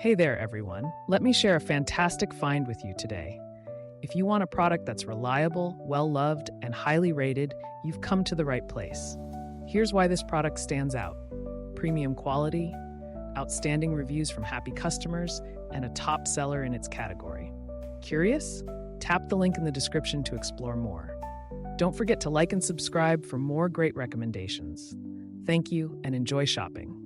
Hey there, everyone. Let me share a fantastic find with you today. If you want a product that's reliable, well-loved, and highly rated, you've come to the right place. Here's why this product stands out: premium quality, outstanding reviews from happy customers, and a top seller in its category. Curious? Tap the link in the description to explore more. Don't forget to like and subscribe for more great recommendations. Thank you and enjoy shopping.